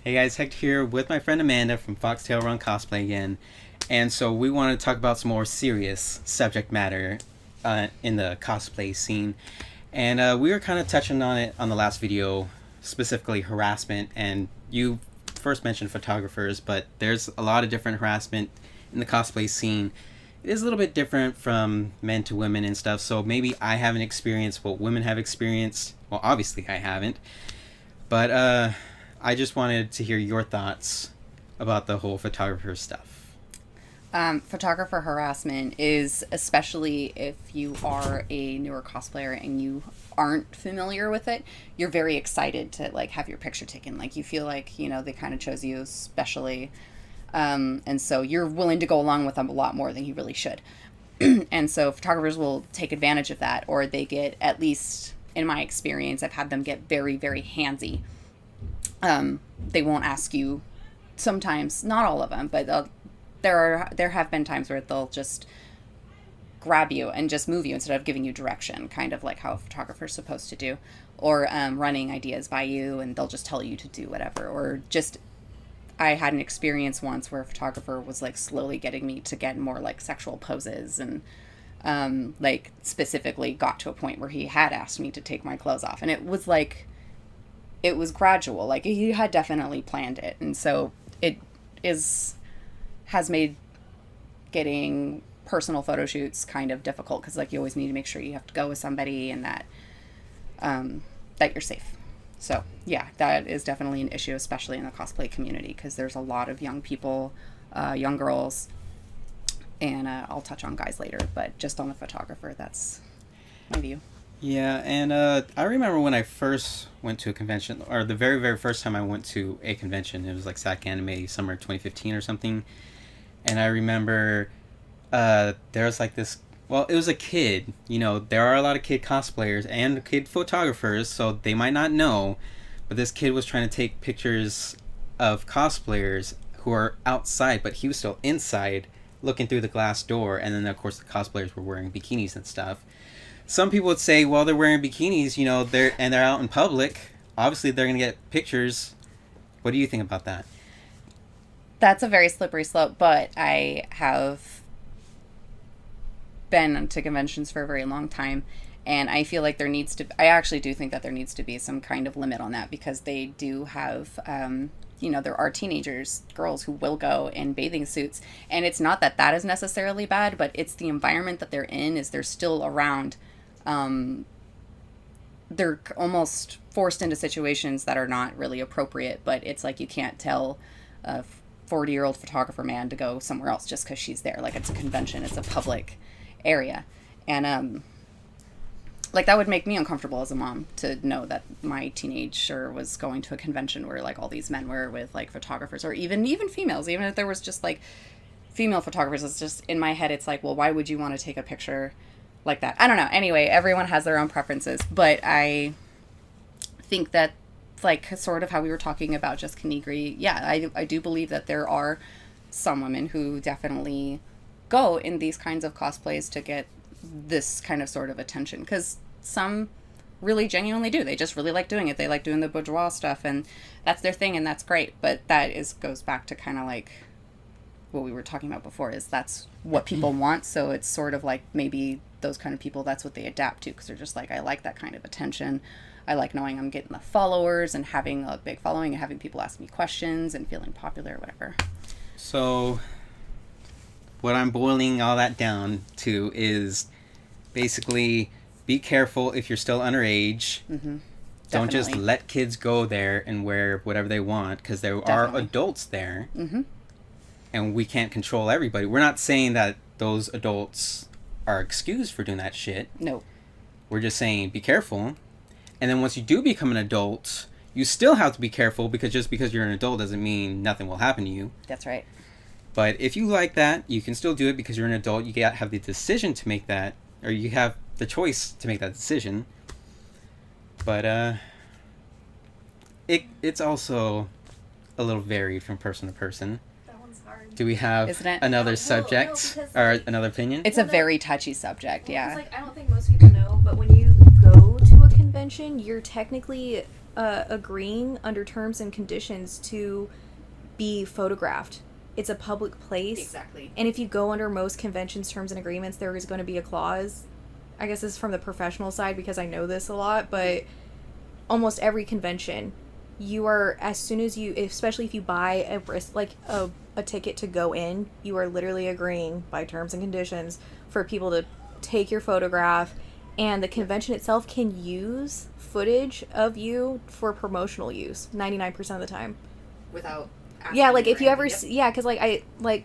Hey guys, Hector here with my friend Amanda from Fox Tail Run Cosplay again. And so we want to talk about some more serious subject matter in the cosplay scene. And we were kind of touching on it on the last video, specifically harassment. And you first mentioned photographers, but there's a lot of different harassment in the cosplay scene. It is a little bit different from men to women and stuff, so maybe I haven't experienced what women have experienced. Well, obviously I haven't. But I just wanted to hear your thoughts about the whole photographer stuff. Photographer harassment is, especially if you are a newer cosplayer and you aren't familiar with it, you're very excited to have your picture taken. You feel like, they kind of chose you specially. And so you're willing to go along with them a lot more than you really should. And so photographers will take advantage of that, or they get, at least in my experience, I've had them get very, very handsy. They won't ask you, sometimes, not all of them, but there have been times where they'll just grab you and just move you instead of giving you direction, kind of like how a photographer's supposed to do, or running ideas by you, and they'll just tell you to do whatever. Or just, I had an experience once where a photographer was slowly getting me to get more sexual poses, and specifically got to a point where he had asked me to take my clothes off, and it was gradual. He had definitely planned it. And so it has made getting personal photo shoots kind of difficult, because you always need to make sure you have to go with somebody and that you're safe. So yeah, that is definitely an issue, especially in the cosplay community, because there's a lot of young people, young girls, and I'll touch on guys later, but just on the photographer, that's my view. Yeah, and I remember when I first went to a convention, or the very, very first time I went to a convention, it was SAC Anime summer 2015 or something, and I remember there was this, well, it was a kid, there are a lot of kid cosplayers and kid photographers, so they might not know, but this kid was trying to take pictures of cosplayers who are outside, but he was still inside, looking through the glass door, and then of course the cosplayers were wearing bikinis and stuff. Some people would say, well, they're wearing bikinis, they're out in public. Obviously, they're going to get pictures. What do you think about that? That's a very slippery slope, but I have been to conventions for a very long time, and I feel like I actually do think that there needs to be some kind of limit on that, because they do have, there are teenagers, girls who will go in bathing suits, and it's not that is necessarily bad, but it's the environment that they're in, is they're still around. They're almost forced into situations that are not really appropriate, but it's you can't tell a 40-year-old photographer man to go somewhere else just because she's there. It's a convention, it's a public area, and that would make me uncomfortable as a mom, to know that my teenager was going to a convention where all these men were with photographers, or even females. Even if there was just female photographers, it's just, in my head, it's well, why would you want to take a picture like that? I don't know. Anyway, everyone has their own preferences, but I think that sort of how we were talking about just Kanigri, yeah, I do believe that there are some women who definitely go in these kinds of cosplays to get this kind of sort of attention, because some really genuinely do. They just really like doing it. They like doing the bourgeois stuff, and that's their thing, and that's great. But that goes back to kind of what we were talking about before, is that's what people want. So it's sort of maybe those kind of people, that's what they adapt to, because they're just I like that kind of attention. I like knowing I'm getting the followers and having a big following and having people ask me questions and feeling popular or whatever. So what I'm boiling all that down to is basically, be careful if you're still underage. Mm-hmm. Don't just let kids go there and wear whatever they want, because there are adults there. Mm-hmm. And we can't control everybody. We're not saying that those adults are excused for doing that shit. No. We're just saying, be careful. And then once you do become an adult, you still have to be careful, because just because you're an adult doesn't mean nothing will happen to you. That's right. But if you like that, you can still do it, because you're an adult. You have the decision to make that, or you have the choice to make that decision. But it's also a little varied from person to person. That one's hard. Do we have another subject, or another opinion? It's a very touchy subject, yeah. I don't think most people know, but when you go to a convention, you're technically agreeing under terms and conditions to be photographed. It's a public place. Exactly. And if you go under most conventions, terms, and agreements, there is going to be a clause. I guess this is from the professional side because I know this a lot, but almost every convention, you are, as soon as you, especially if you buy a ticket to go in, you are literally agreeing by terms and conditions for people to take your photograph, and the convention itself can use footage of you for promotional use 99% of the time. Without yeah, like if you ever yeah, because like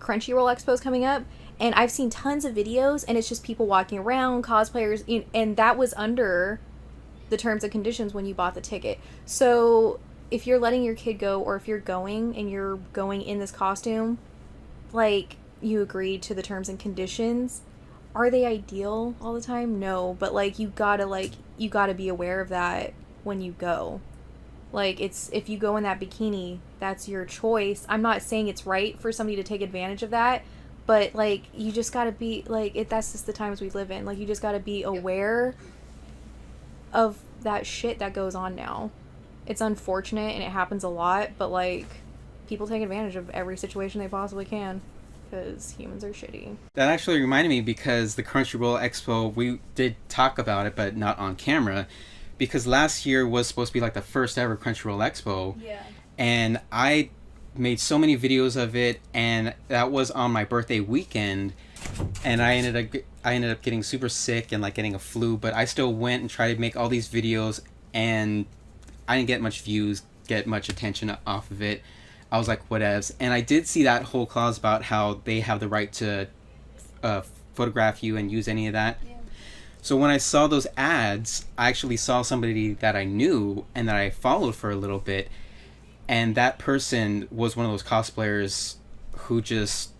Crunchyroll Expo's coming up, and I've seen tons of videos, and it's just people walking around, cosplayers, and that was under the terms and conditions when you bought the ticket. So if you're letting your kid go, or if you're going and you're going in this costume, like, you agreed to the terms and conditions. Are they ideal all the time? No, but like you gotta be aware of that when you go. Like, it's, if you go in that bikini, that's your choice. I'm not saying it's right for somebody to take advantage of that, but like, you just gotta be like, that's just the times we live in. Like, you just gotta be aware of that shit that goes on now. It's unfortunate and it happens a lot, but like, people take advantage of every situation they possibly can. Because humans are shitty. That actually reminded me, because the Crunchyroll Expo, we did talk about it, but not on camera, because last year was supposed to be like the first ever Crunchyroll Expo. Yeah. And I made so many videos of it, and that was on my birthday weekend, and I ended up getting super sick and like getting a flu, but I still went and tried to make all these videos, and I didn't get much views, get much attention off of it. I was like, whatevs. And I did see that whole clause about how they have the right to photograph you and use any of that. Yeah. So when I saw those ads, I actually saw somebody that I knew and that I followed for a little bit. And that person was one of those cosplayers who just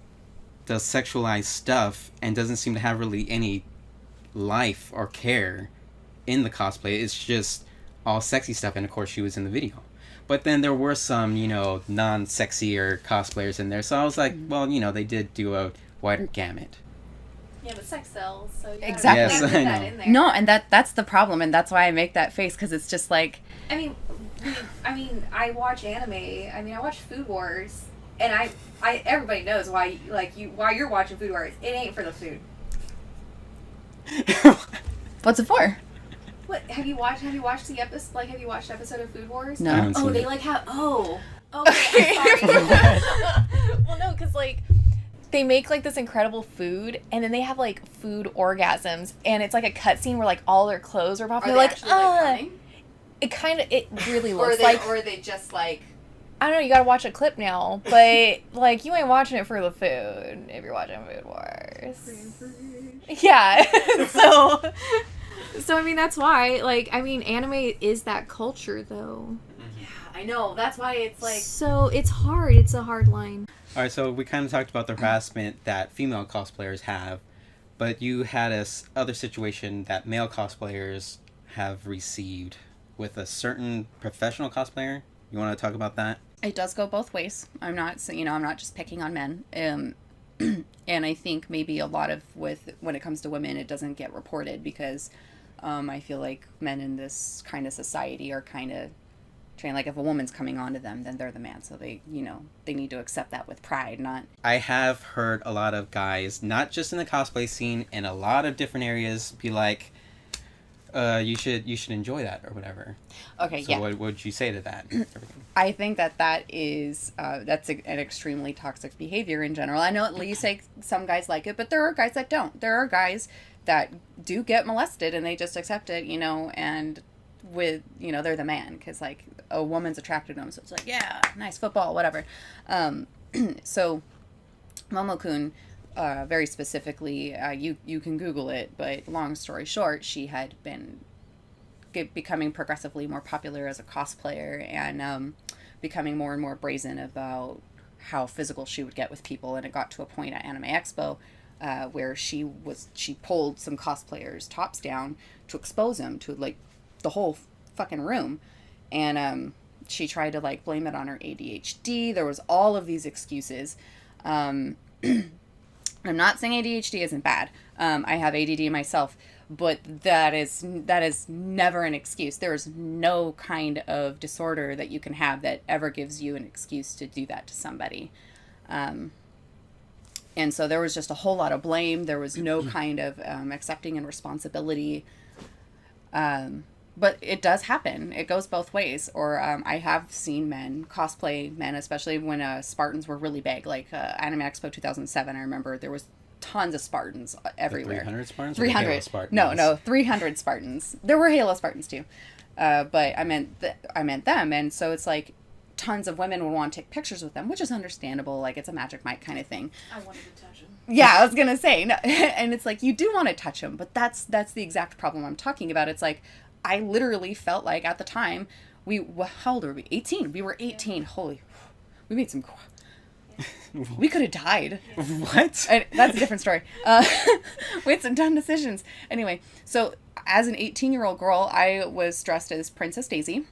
does sexualized stuff and doesn't seem to have really any life or care in the cosplay. It's just all sexy stuff. And of course, she was in the video. But then there were some, non-sexier cosplayers in there. So I was like, well, they did do a wider gamut. Yeah, but sex sells, so you exactly. Yes, put I that know. in there. No, and that's the problem, and that's why I make that face, because it's just like... I mean, I watch anime. I mean, I watch Food Wars, and I everybody knows why you're watching Food Wars. It ain't for the food. What's it for? What have you watched the episode? Like, have you watched an episode of Food Wars? No. I haven't seen They it. like have okay. I'm sorry. Well, no, because like they make like this incredible food, and then they have like food orgasms, and it's like a cutscene where like all their clothes are off. Are They're they like, actually, like, it really or looks they, like. or are they just like... I don't know. You gotta watch a clip now, but like you ain't watching it for the food if you're watching Food Wars. Yeah. So I mean, that's why, like, I mean, anime is that culture, though. Yeah, I know. That's why it's like... So it's hard. It's a hard line. All right, so we kind of talked about the harassment that female cosplayers have, but you had other situation that male cosplayers have received with a certain professional cosplayer. You want to talk about that? It does go both ways. I'm not just picking on men. And I think maybe a lot of when it comes to women, it doesn't get reported because I feel like men in this kind of society are kind of trained, like if a woman's coming on to them, then they're the man. So they need to accept that with pride, not... I have heard a lot of guys, not just in the cosplay scene, in a lot of different areas, be like, you should enjoy that or whatever. Okay, so yeah. What would you say to that? I think that is that's an extremely toxic behavior in general. I know at least like some guys like it, but there are guys that don't. There are guys that do get molested and they just accept it, and with they're the man because like a woman's attracted to them, so it's like, yeah, nice football, whatever. So momo-kun, very specifically, you can Google it, but long story short, she had been becoming progressively more popular as a cosplayer and becoming more and more brazen about how physical she would get with people, and it got to a point at Anime Expo where she pulled some cosplayers' tops down to expose them to like the whole fucking room, and she tried to like blame it on her ADHD. There was all of these excuses. I'm not saying ADHD isn't bad. I have ADD myself, but that is never an excuse. There is no kind of disorder that you can have that ever gives you an excuse to do that to somebody. And so there was just a whole lot of blame. There was no kind of accepting and responsibility. But it does happen. It goes both ways. Or I have seen cosplay men, especially when Spartans were really big. Like Anime Expo 2007, I remember there was tons of Spartans everywhere. 300 Spartans? 300. Spartans? No, 300 Spartans. There were Halo Spartans too. But I meant them. And so it's like tons of women would want to take pictures with them, which is understandable. Like, it's a Magic Mike kind of thing. I wanted to touch him. Yeah, I was going to say. No, and it's like, you do want to touch them, but that's the exact problem I'm talking about. It's like, I literally felt like at the time, how old were we? 18. We were 18. Yeah. Holy, we made some... We could have died. What? And that's a different story. We had some dumb decisions. Anyway, so as an 18-year-old girl, I was dressed as Princess Daisy.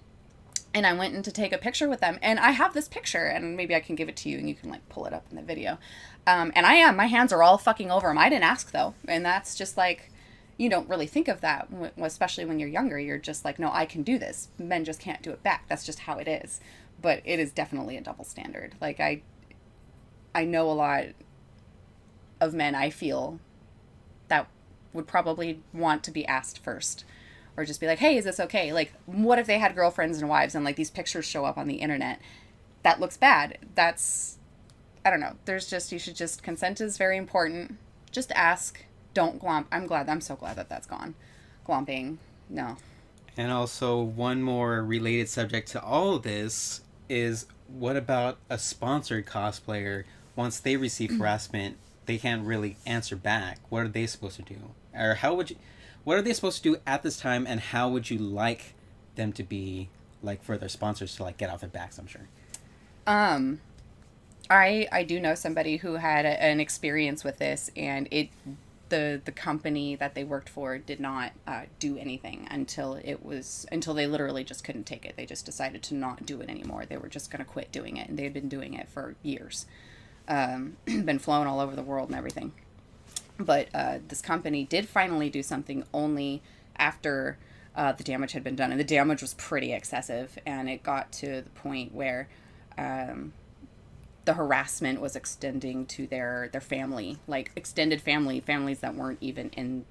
And I went in to take a picture with them. And I have this picture, and maybe I can give it to you, and you can, like, pull it up in the video. And my hands are all fucking over them. I didn't ask, though. And that's just, like, you don't really think of that, especially when you're younger. You're just like, no, I can do this. Men just can't do it back. That's just how it is. But it is definitely a double standard. Like, I know a lot of men, I feel, that would probably want to be asked first. Or just be like, hey, is this okay? Like, what if they had girlfriends and wives and, like, these pictures show up on the internet? That looks bad. That's, I don't know. You should just, consent is very important. Just ask. Don't glomp. I'm so glad that that's gone. Glomping, no. And also, one more related subject to all of this is, what about a sponsored cosplayer? Once they receive harassment, they can't really answer back. What are they supposed to do? Or what are they supposed to do at this time, and how would you like them to be, like, for their sponsors to, like, get off their backs, I'm sure? I do know somebody who had an experience with this, and the company that they worked for did not do anything until they literally just couldn't take it. They just decided to not do it anymore. They were just going to quit doing it, and they had been doing it for years. Been flown all over the world and everything. But this company did finally do something only after the damage had been done. And the damage was pretty excessive. And it got to the point where the harassment was extending to their family. Like, extended families that weren't even in,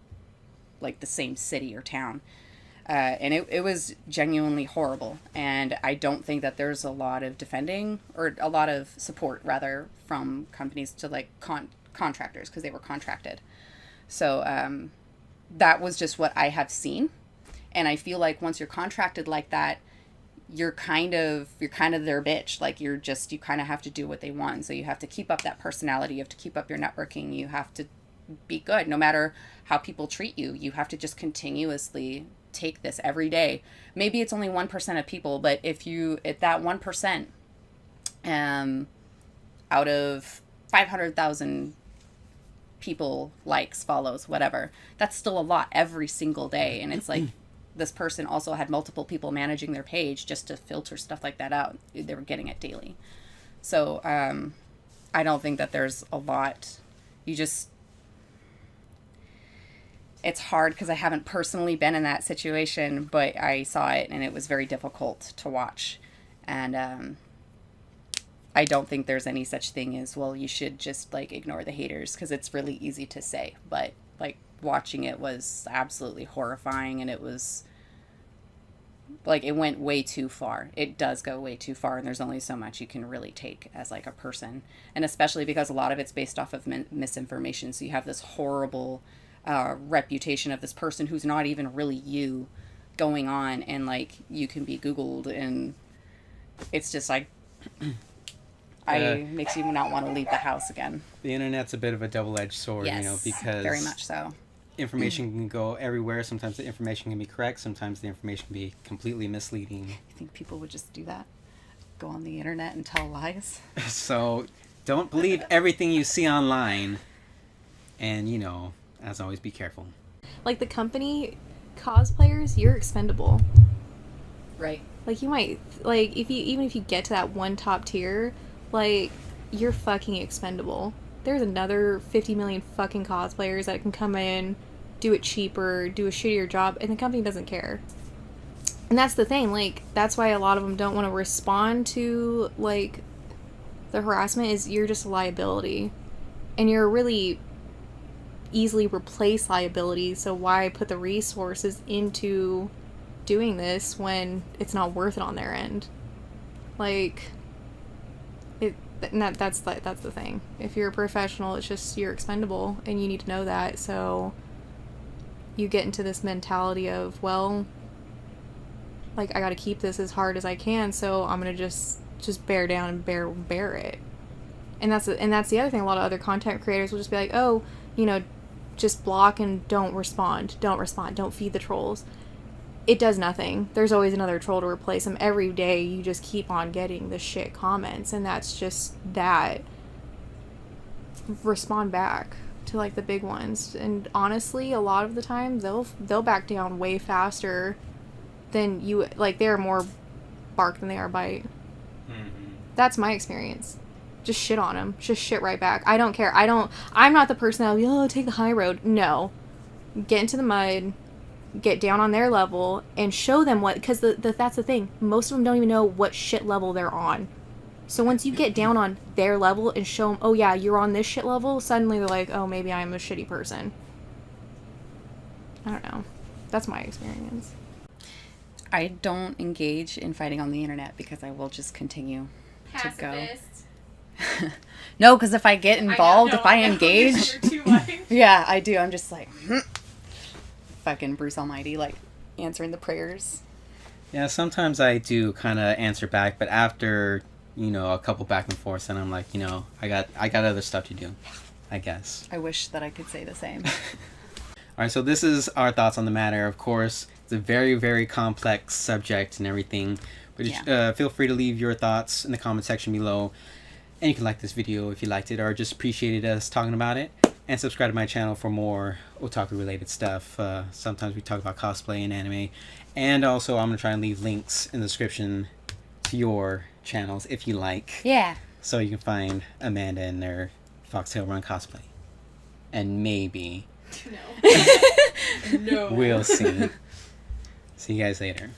like, the same city or town. And it was genuinely horrible. And I don't think that there's a lot of defending, or a lot of support, rather, from companies to, like, contractors, because they were contracted. So that was just what I have seen. And I feel like once you're contracted like that, you're kind of their bitch. Like, you kind of have to do what they want. So you have to keep up that personality. You have to keep up your networking. You have to be good no matter how people treat you. You have to just continuously take this every day. Maybe it's only 1% of people, but if that 1% out of 500,000 people, likes, follows, whatever, that's still a lot every single day. And it's like, this person also had multiple people managing their page just to filter stuff like that out. They were getting it daily. So I don't think that there's a lot. It's hard because I haven't personally been in that situation, but I saw it and it was very difficult to watch. And I don't think there's any such thing as, well, you should just, like, ignore the haters, because it's really easy to say. But, like, watching it was absolutely horrifying, and it was, like, it went way too far. It does go way too far, and there's only so much you can really take as, like, a person. And especially because a lot of it's based off of misinformation, so you have this horrible reputation of this person who's not even really you going on, and, like, you can be Googled, and it's just, like... makes you not want to leave the house again. The internet's a bit of a double-edged sword, yes, because... very much so. Information can go everywhere. Sometimes the information can be correct. Sometimes the information can be completely misleading. You think people would just do that? Go on the internet and tell lies? So, don't believe everything you see online. And, as always, be careful. Like, the company cosplayers, you're expendable. Right. Like, you might, like, even if you get to that one top tier, like, you're fucking expendable. There's another 50 million fucking cosplayers that can come in, do it cheaper, do a shittier job, and the company doesn't care. And that's the thing, like, that's why a lot of them don't want to respond to, like, the harassment, is you're just a liability. And you're a really easily replaced liability, so why put the resources into doing this when it's not worth it on their end? Like, that's the thing. If you're a professional, it's just, you're expendable, and you need to know that, so you get into this mentality of, well, like, I gotta keep this as hard as I can, so I'm gonna just bear down and bear it. And that's the other thing. A lot of other content creators will just be like, oh, you know, just block and don't respond, don't feed the trolls. It does nothing. There's always another troll to replace them. Every day you just keep on getting the shit comments, and that's just that. Respond back to, like, the big ones, and honestly, a lot of the time they'll back down way faster than you. Like, they're more bark than they are bite. That's my experience. Just shit on them. Just shit right back. I don't care. I'm not the person that'll be, oh, take the high road. No. Get into the mud, get down on their level, and show them what, because that's the thing. Most of them don't even know what shit level they're on. So once you get down on their level and show them, oh yeah, you're on this shit level, suddenly they're like, oh, maybe I'm a shitty person. I don't know. That's my experience. I don't engage in fighting on the internet because I will just continue to go. No, because if I get involved, if I engage, yeah, I do. I'm just like, fucking Bruce Almighty, like, answering the prayers. Yeah, sometimes I do kind of answer back, but after, you know, a couple back and forths, and I'm like, you know, I got other stuff to do, I guess. I wish that I could say the same. All right, so this is our thoughts on the matter. Of course, it's a very, very complex subject and everything, but feel free to leave your thoughts in the comment section below. And you can like this video if you liked it or just appreciated us talking about it. And subscribe to my channel for more otaku-related stuff. Sometimes we talk about cosplay and anime. And also, I'm going to try and leave links in the description to your channels if you like. Yeah. So you can find Amanda and their Fox Tail Run Cosplay. And maybe... No. No. We'll see. See you guys later.